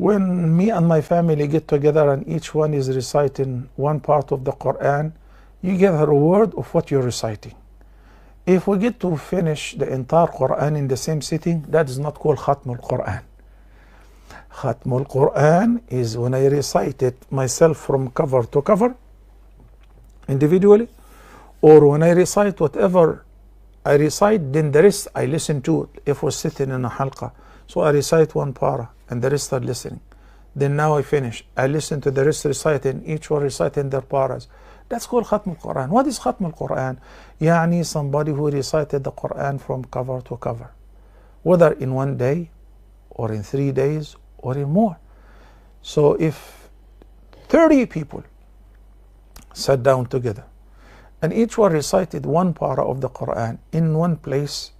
When me and my family get together and each one is reciting one part of the Quran, you get a reward of what you're reciting. If we get to finish the entire Quran in the same sitting, that is not called Khatmul Quran. Khatmul Quran is when I recite it myself from cover to cover, individually, or when I recite whatever I recite, then the rest I listen to it. If we're sitting in a halqa, so I recite one para and the rest are listening. Then now I finish, I listen to the rest reciting, each one reciting their paras. That's called Khatmul Quran. What is Khatmul Quran? Yani somebody who recited the Quran from cover to cover, whether in one day or in 3 days or in more. So if 30 people sat down together and each one recited one para of the Quran in one place,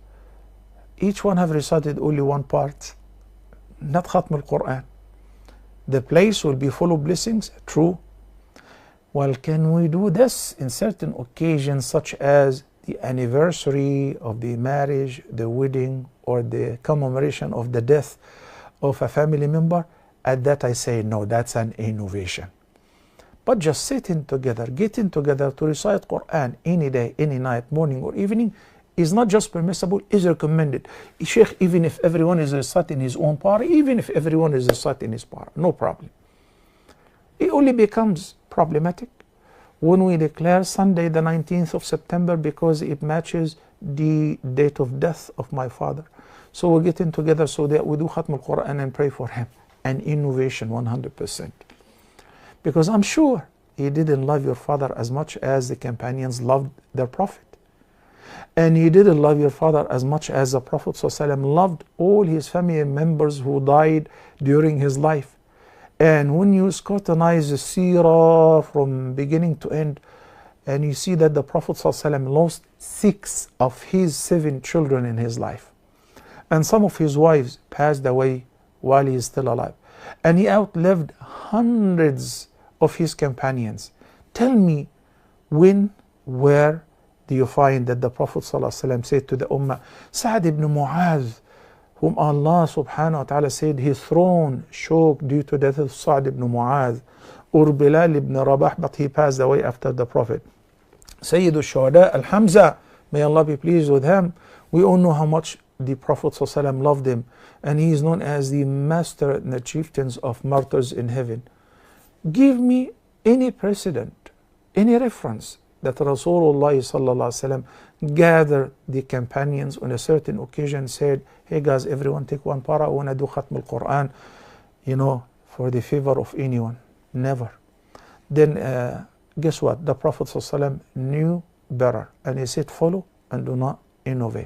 each one have recited only one part, not Khatmul Quran. The place will be full of blessings, true. Well, can we do this in certain occasions such as the anniversary of the marriage, the wedding, or the commemoration of the death of a family member? At that I say no, that's an innovation. But just sitting together, getting together to recite Quran any day, any night, morning or evening is not just permissible, is recommended. Sheikh, even if everyone is reciting his own para, even if everyone is reciting his para, no problem. It only becomes problematic when we declare Sunday the 19th of September because it matches the date of death of my father. So we're getting together so that we do Khatmul Quran and pray for him. An innovation 100%. Because I'm sure he didn't love your father as much as the companions loved their Prophet. And he didn't love your father as much as the Prophet ﷺ loved all his family members who died during his life. And when you scrutinize the seerah from beginning to end, and you see that the Prophet ﷺ lost 6 of his 7 children in his life. And some of his wives passed away while he is still alive. And he outlived hundreds of his companions. Tell me, when, where do you find that the Prophet ﷺ said to the Ummah, Sa'd ibn Mu'adh, whom Allah subhanahu wa ta'ala said his throne shook due to the death of Sa'd ibn Mu'adh, or Bilal ibn Rabah, but he passed away after the Prophet. Sayyid al-Shuhada al-Hamza, may Allah be pleased with him. We all know how much the Prophet ﷺ loved him, and he is known as the master and the chieftains of martyrs in heaven. Give me any precedent, any reference that Rasulullah ﷺ gathered the companions on a certain occasion, said, hey guys, everyone take one para, I want to do Khatmul Quran, for the favor of anyone. Never. Then guess what? The Prophet ﷺ knew better, and he said, follow and do not innovate.